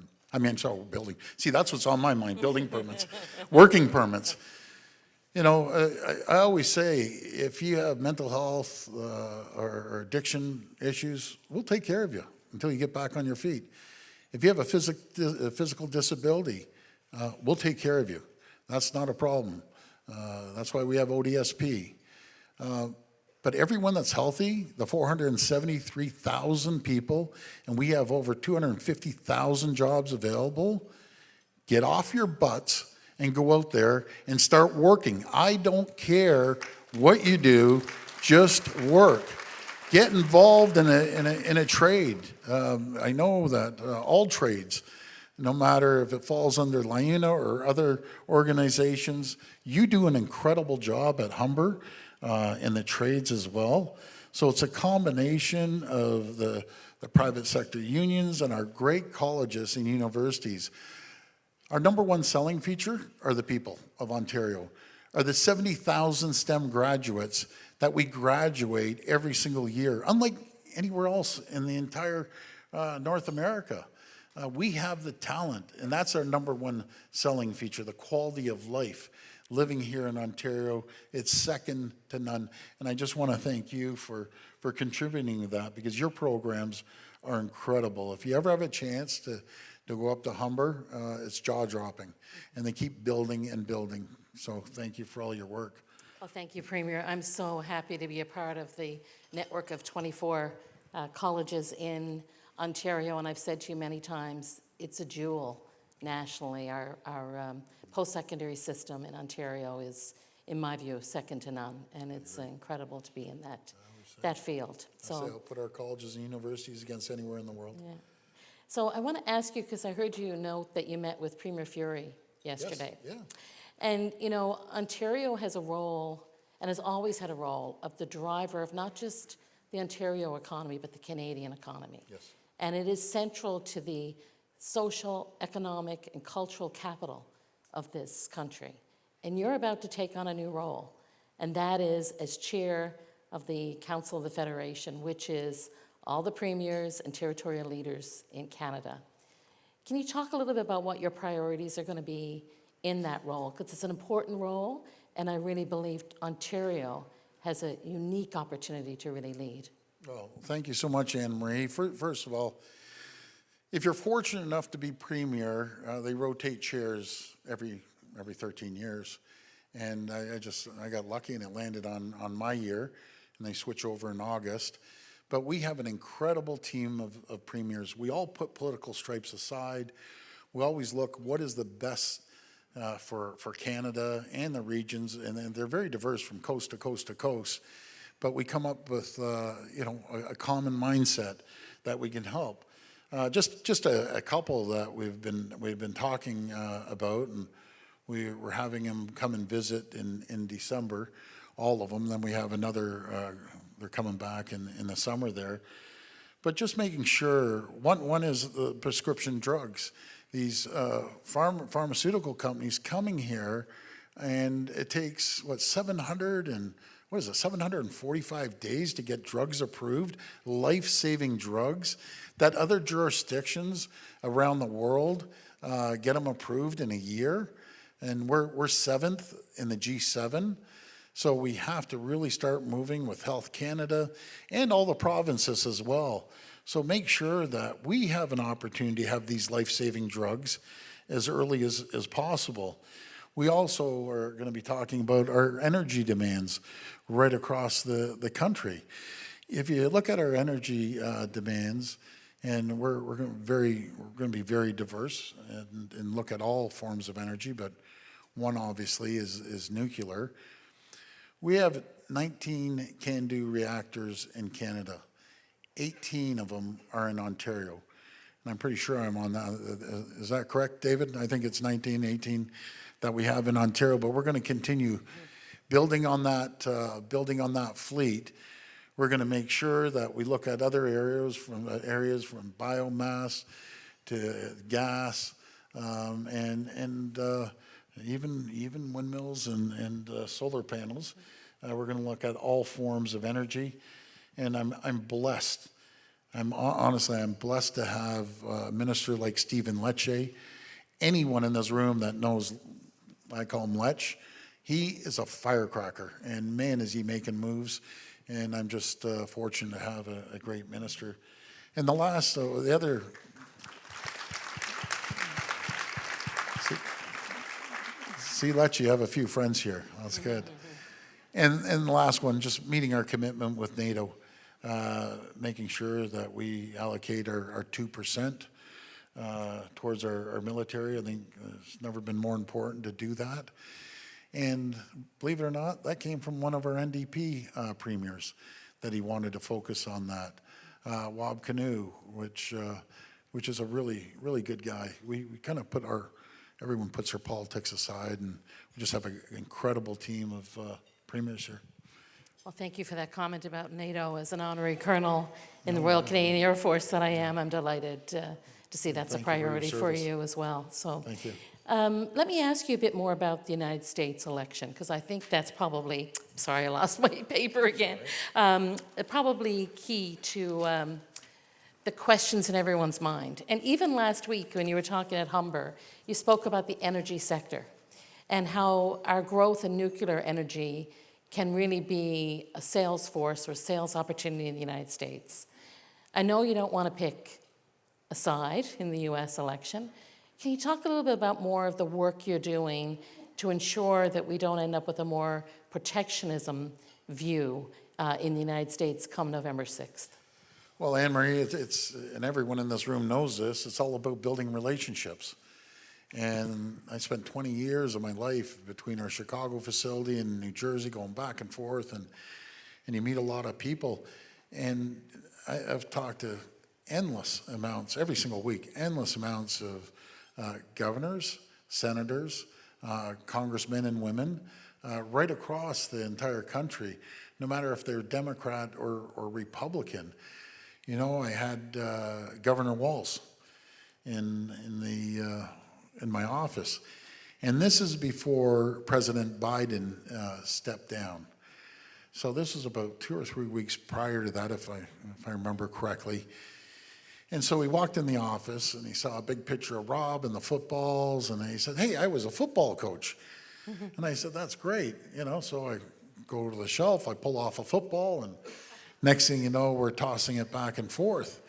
Building. See, that's what's on my mind, building permits, working permits. I always say, if you have mental health or addiction issues, we'll take care of you until you get back on your feet. If you have a physical disability, we'll take care of you. That's not a problem. That's why we have ODSP. But everyone that's healthy, the 473,000 people, and we have over 250,000 jobs available, get off your butts and go out there and start working. I don't care what you do, just work. Get involved in a trade. I know that all trades, no matter if it falls under LaUna or other organizations, you do an incredible job at Humber in the trades as well. So it's a combination of the private sector unions and our great colleges and universities. Our number one selling feature are the people of Ontario, are the 70,000 STEM graduates that we graduate every single year, unlike anywhere else in the entire North America. We have the talent, and that's our number one selling feature, the quality of life. Living here in Ontario, it's second to none. And I just want to thank you for contributing to that, because your programs are incredible. If you ever have a chance to go up to Humber, it's jaw-dropping. And they keep building and building. So thank you for all your work. Well, thank you, Premier. I'm so happy to be a part of the network of 24 colleges in Ontario. And I've said to you many times, it's a jewel nationally. Our post-secondary system in Ontario is, in my view, second to none, and it's incredible to be in that field. So I'll put our colleges and universities against anywhere in the world. Yeah. So I want to ask you, because I heard you note that you met with Premier Fury yesterday. Yes, yeah. And, Ontario has a role, and has always had a role, of the driver of not just the Ontario economy, but the Canadian economy. Yes. And it is central to the social, economic, and cultural capital of this country. And you're about to take on a new role, and that is as chair of the Council of the Federation, which is all the premiers and territorial leaders in Canada. Can you talk a little bit about what your priorities are going to be in that role? Because it's an important role, and I really believe Ontario has a unique opportunity to really lead. Well, thank you so much, Anne Marie. First of all, if you're fortunate enough to be premier, they rotate chairs every 13 years. And I got lucky, and it landed on my year. and they switch over in August. But we have an incredible team of premiers. We all put political stripes aside. We always look what is the best for Canada and the regions, and they're very diverse from coast to coast to coast. But we come up with a common mindset that we can help. Just a couple that we've been talking about, and we're having them come and visit in December, all of them. Then we have another. They're coming back in the summer there. But just making sure, one is the prescription drugs. These pharmaceutical companies coming here, and it takes, 745 days to get drugs approved, life-saving drugs, that other jurisdictions around the world get them approved in a year. And we're seventh in the G7. So we have to really start moving with Health Canada and all the provinces as well. So make sure that we have an opportunity to have these life-saving drugs as early as possible. We also are going to be talking about our energy demands right across the country. If you look at our energy demands, and we're going to be very diverse and look at all forms of energy, but one obviously is nuclear. We have 19 CANDU reactors in Canada. 18 of them are in Ontario. And I'm pretty sure I'm on that. Is that correct, David? I think it's 19, 18 that we have in Ontario, but we're going to continue building on that fleet. We're going to make sure that we look at other areas from biomass to gas, and even windmills and solar panels. We're going to look at all forms of energy, and I'm blessed. I'm blessed to have a minister like Stephen Lecce. Anyone in this room that knows, I call him Lech, he is a firecracker, and man, is he making moves. And I'm just fortunate to have a great minister. And the other. See, Lech, you have a few friends here. That's good. And the last one, just meeting our commitment with NATO, making sure that we allocate our 2% towards our military. I think it's never been more important to do that. And believe it or not, that came from one of our NDP premiers, that he wanted to focus on that. Wab Kinew, which is a really, really good guy. We kind of everyone puts their politics aside, and we just have an incredible team of premiers here. Well, thank you for that comment about NATO. As an honorary colonel in the Royal Canadian Air Force that I am, I'm delighted to see that's a priority for you as well. So, thank you. Let me ask you a bit more about the United States election, because I think that's probably, sorry, I lost my paper again, probably key to the questions in everyone's mind. And even last week when you were talking at Humber, you spoke about the energy sector and how our growth in nuclear energy can really be a sales force or sales opportunity in the United States. I know you don't want to pick a side in the US election. Can you talk a little bit about more of the work you're doing to ensure that we don't end up with a more protectionism view in the United States come November 6th? Well, Anne-Marie, it's and everyone in this room knows this, it's all about building relationships. And I spent 20 years of my life between our Chicago facility and New Jersey, going back and forth, and you meet a lot of people. And I've talked to endless amounts, every single week, endless amounts of governors, senators, congressmen and women, right across the entire country, no matter if they're Democrat or Republican. You know, I had Governor Walz in my office, and this is before President Biden stepped down. So this was about 2 or 3 weeks prior to that, if I remember correctly. And so he walked in the office and he saw a big picture of Rob and the footballs, and he said, "Hey, I was a football coach." And I said, "That's great." You know, so I go to the shelf, I pull off a football, and next thing you know, we're tossing it back and forth.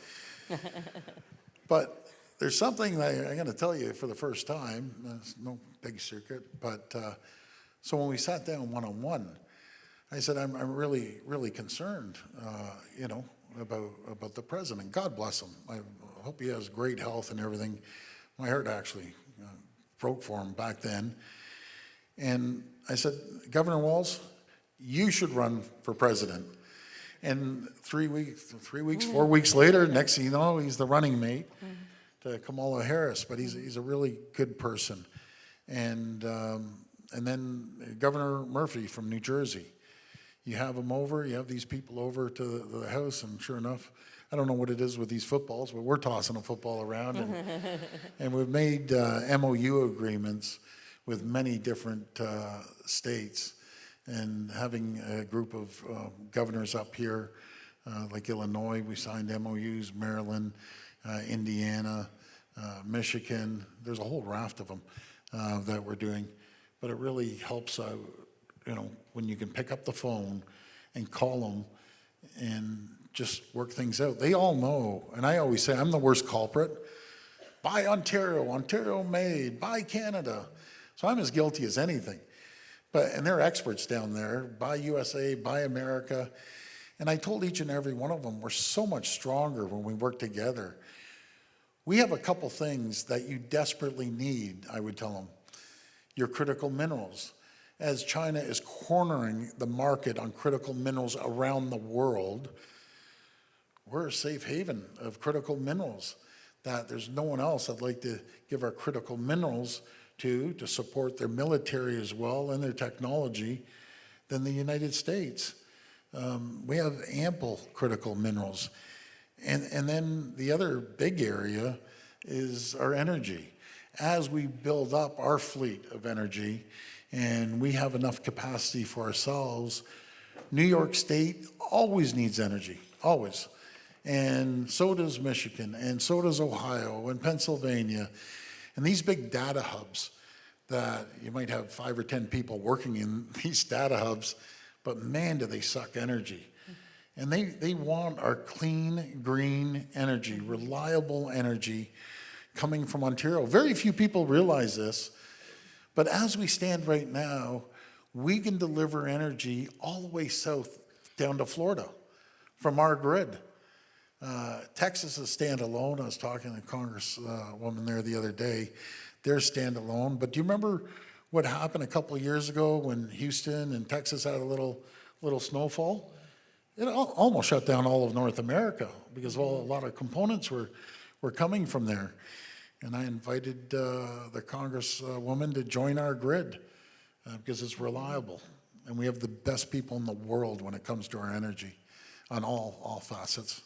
But there's something that I'm going to tell you for the first time. It's no big secret. But so when we sat down one-on-one, I said, I'm really, really concerned, about the president. God bless him. I hope he has great health and everything. My heart actually broke for him back then. And I said, Governor Walz, you should run for president. And 4 weeks later, next thing you know, he's the running mate to Kamala Harris. But he's a really good person. And then Governor Murphy from New Jersey. You have him over, you have these people over to the house, and sure enough, I don't know what it is with these footballs, but we're tossing a football around. And we've made MOU agreements with many different states, and having a group of governors up here, like Illinois, we signed MOUs, Maryland, Indiana, Michigan. There's a whole raft of them that we're doing. But it really helps out, when you can pick up the phone and call them and just work things out. They all know, and I always say I'm the worst culprit. Buy Ontario, Ontario made, buy Canada. So I'm as guilty as anything. And they're experts down there. Buy USA, buy America. And I told each and every one of them, we're so much stronger when we work together. We have a couple things that you desperately need, I would tell them. Your critical minerals. As China is cornering the market on critical minerals around the world, we're a safe haven of critical minerals that there's no one else I'd like to give our critical minerals to support their military as well and their technology than the United States. We have ample critical minerals. And then the other big area is our energy. As we build up our fleet of energy and we have enough capacity for ourselves, New York State always needs energy, always. And so does Michigan, and so does Ohio and Pennsylvania. And these big data hubs that you might have 5 or 10 people working in these data hubs, but man, do they suck energy. And they want our clean, green energy, reliable energy coming from Ontario. Very few people realize this, but as we stand right now, we can deliver energy all the way south down to Florida from our grid. Texas is standalone. I was talking to a congresswoman there the other day. They're standalone. But do you remember what happened a couple of years ago when Houston and Texas had a little snowfall? It almost shut down all of North America because a lot of components were coming from there. And I invited the congresswoman to join our grid because it's reliable. And we have the best people in the world when it comes to our energy on all facets.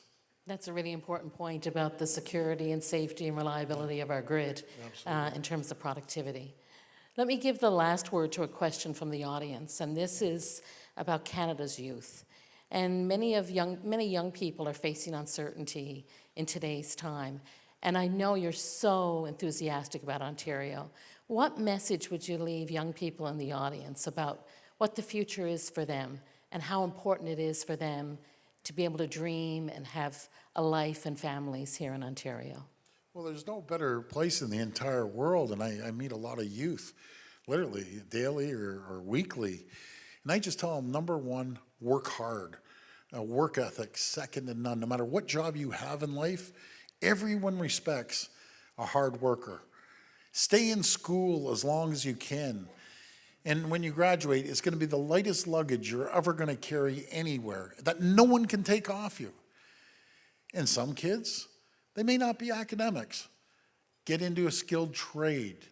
That's a really important point about the security and safety and reliability of our grid in terms of productivity. Let me give the last word to a question from the audience, and this is about Canada's youth. And many young people are facing uncertainty in today's time. And I know you're so enthusiastic about Ontario. What message would you leave young people in the audience about what the future is for them and how important it is for them to be able to dream and have a life and families here in Ontario? Well, there's no better place in the entire world, and I meet a lot of youth, literally daily or weekly, and I just tell them, number one, work hard. Work ethic, second to none. No matter what job you have in life, everyone respects a hard worker. Stay in school as long as you can. And when you graduate, it's going to be the lightest luggage you're ever going to carry anywhere that no one can take off you. And some kids, they may not be academics. Get into a skilled trade.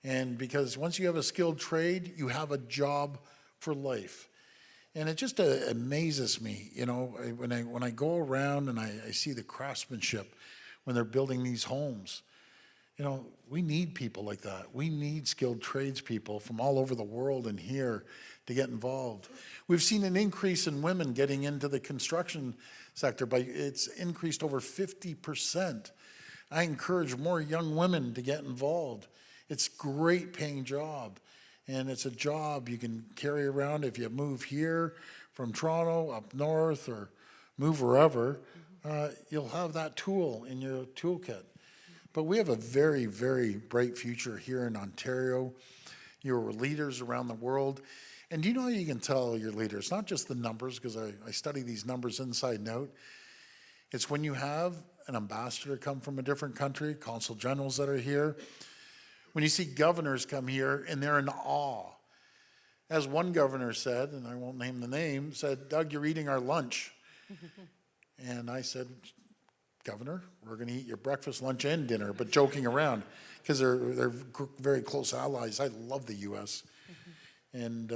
And because once you have a skilled trade, you have a job for life. And it just amazes me, when I go around and I see the craftsmanship when they're building these homes. We need people like that. We need skilled tradespeople from all over the world and here to get involved. We've seen an increase in women getting into the construction sector, but it's increased over 50%. I encourage more young women to get involved. It's a great paying job. And it's a job you can carry around if you move here from Toronto up north or move wherever. You'll have that tool in your toolkit. But we have a very, very bright future here in Ontario. You're leaders around the world. And do you know how you can tell your leader? It's not just the numbers, because I study these numbers inside and out. It's when you have an ambassador come from a different country, consul generals that are here, when you see governors come here and they're in awe. As one governor said, and I won't name the name, said, "Doug, you're eating our lunch." And I said, "Governor, we're going to eat your breakfast, lunch, and dinner," but joking around, because they're very close allies. I love the U.S. And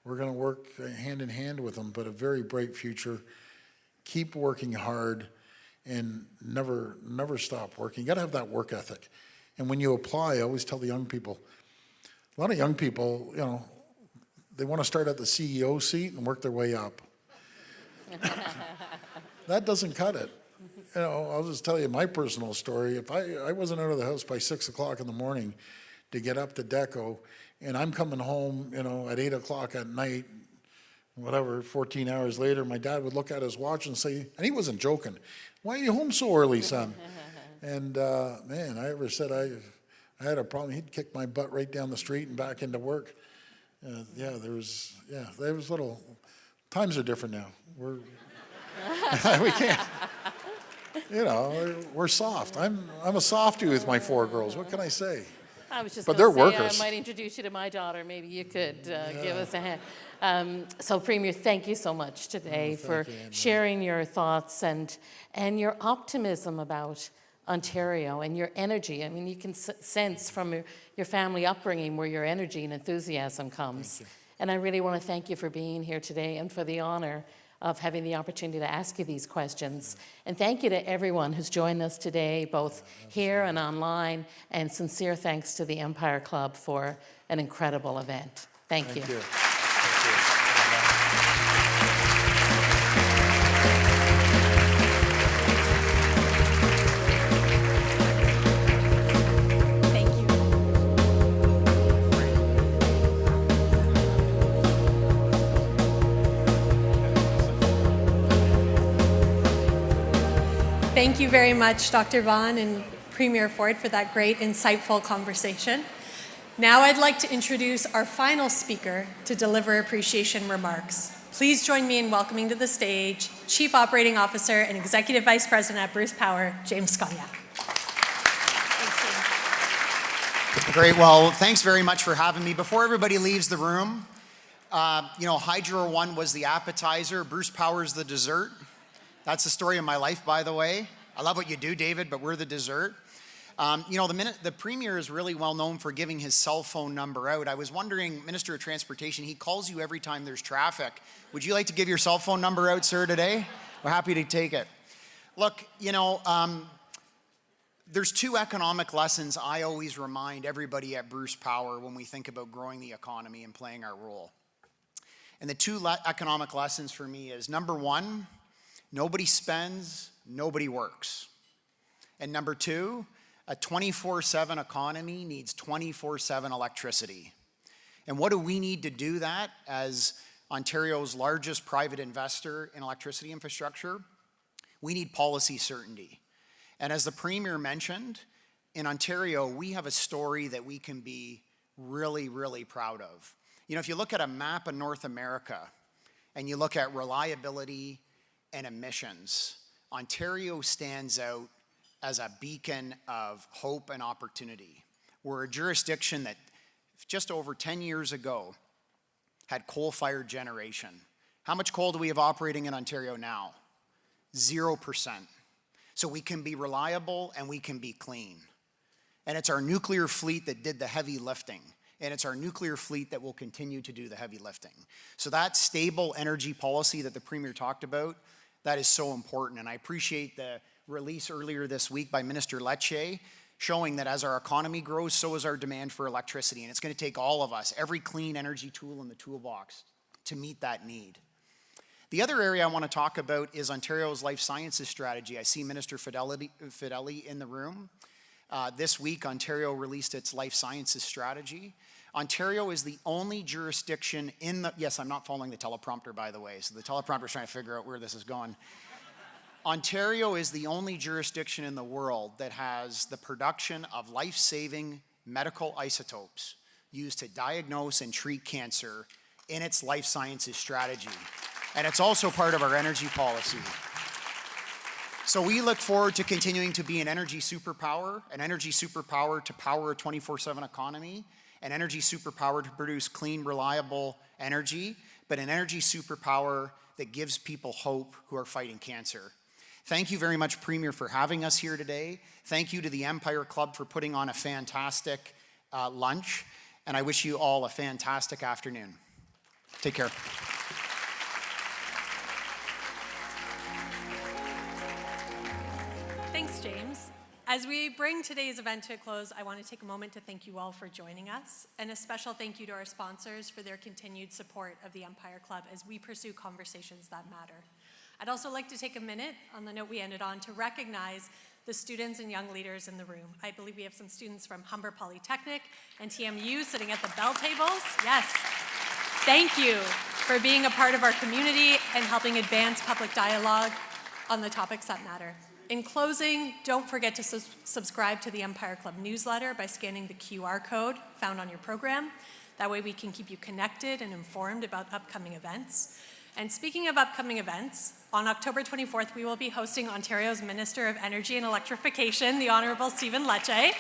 we're going to work hand in hand with them, but a very bright future. Keep working hard and never stop working. You got to have that work ethic. And when you apply, I always tell the young people, a lot of young people, you know, they want to start at the CEO seat and work their way up. That doesn't cut it. You know, I'll just tell you my personal story. If I wasn't out of the house by 6 o'clock in the morning to get up to Deco, and I'm coming home, you know, at 8 o'clock at night, whatever, 14 hours later, my dad would look at his watch and say, and he wasn't joking, "Why are you home so early, son?" And man, I ever said I had a problem, he'd kick my butt right down the street and back into work. There was little, times are different now. We can't, you know, we're soft. I'm a softie with my 4 girls. What can I say? I was just But going to they're say, workers. I might introduce you to my daughter. Maybe you could give us a hand. So, Premier, thank you so much today for sharing your thoughts and your optimism about Ontario and your energy. I mean, you can sense from your family upbringing where your energy and enthusiasm comes. And I really want to thank you for being here today and for the honor of having the opportunity to ask you these questions. And thank you to everyone who's joined us today, both here and online, and sincere thanks to the Empire Club for an incredible event. Thank you. Thank you very much, Dr. Vaughan and Premier Ford, for that great, insightful conversation. Now I'd like to introduce our final speaker to deliver appreciation remarks. Please join me in welcoming to the stage Chief Operating Officer and Executive Vice President at Bruce Power, James Sconiak. Great. Well, thanks very much for having me. Before everybody leaves the room, Hydro One was the appetizer, Bruce Power's the dessert. That's the story of my life, by the way. I love what you do, David, but we're the dessert. The Premier is really well known for giving his cell phone number out. I was wondering, Minister of Transportation, he calls you every time there's traffic. Would you like to give your cell phone number out, sir, today? We're happy to take it. Look, there's 2 economic lessons I always remind everybody at Bruce Power when we think about growing the economy and playing our role. And the 2 economic lessons for me is, number 1, nobody spends, nobody works. And number 2, a 24/7 economy needs 24/7 electricity. And what do we need to do that as Ontario's largest private investor in electricity infrastructure? We need policy certainty. And as the Premier mentioned, in Ontario, we have a story that we can be really, really proud of. If you look at a map of North America and you look at reliability and emissions, Ontario stands out as a beacon of hope and opportunity. We're a jurisdiction that just over 10 years ago had coal-fired generation. How much coal do we have operating in Ontario now? 0%. So we can be reliable and we can be clean. And it's our nuclear fleet that did the heavy lifting. And it's our nuclear fleet that will continue to do the heavy lifting. So that stable energy policy that the Premier talked about, that is so important. And I appreciate the release earlier this week by Minister Lecce showing that as our economy grows, so is our demand for electricity. And it's going to take all of us, every clean energy tool in the toolbox, to meet that need. The other area I want to talk about is Ontario's life sciences strategy. I see Minister Fedeli in the room. This week, Ontario released its life sciences strategy. Ontario is the only jurisdiction in the, yes, I'm not following the teleprompter, by the way, so the teleprompter's trying to figure out where this is going. Ontario is the only jurisdiction in the world that has the production of life-saving medical isotopes used to diagnose and treat cancer in its life sciences strategy. And it's also part of our energy policy. So we look forward to continuing to be an energy superpower to power a 24/7 economy, an energy superpower to produce clean, reliable energy, but an energy superpower that gives people hope who are fighting cancer. Thank you very much, Premier, for having us here today. Thank you to the Empire Club for putting on a fantastic lunch, and I wish you all a fantastic afternoon. Take care. Thanks, James. As we bring today's event to a close, I want to take a moment to thank you all for joining us, and a special thank you to our sponsors for their continued support of the Empire Club as we pursue conversations that matter. I'd also like to take a minute, on the note we ended on, to recognize the students and young leaders in the room. I believe we have some students from Humber Polytechnic and TMU sitting at the bell tables. Yes. Thank you for being a part of our community and helping advance public dialogue on the topics that matter. In closing, don't forget to subscribe to the Empire Club newsletter by scanning the QR code found on your program. That way we can keep you connected and informed about upcoming events. And speaking of upcoming events, on October 24th, we will be hosting Ontario's Minister of Energy and Electrification, the Honourable Stephen Lecce.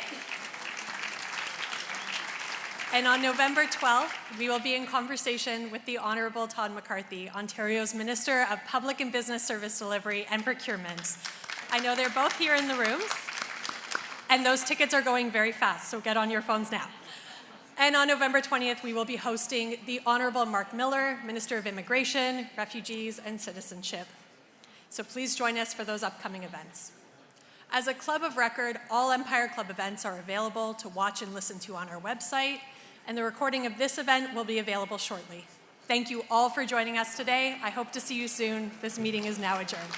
And on November 12th, we will be in conversation with the Honourable Todd McCarthy, Ontario's Minister of Public and Business Service Delivery and Procurement. I know they're both here in the rooms, and those tickets are going very fast, so get on your phones now. And on November 20th, we will be hosting the Honourable Mark Miller, Minister of Immigration, Refugees, and Citizenship. So please join us for those upcoming events. As a club of record, all Empire Club events are available to watch and listen to on our website, and the recording of this event will be available shortly. Thank you all for joining us today. I hope to see you soon. This meeting is now adjourned.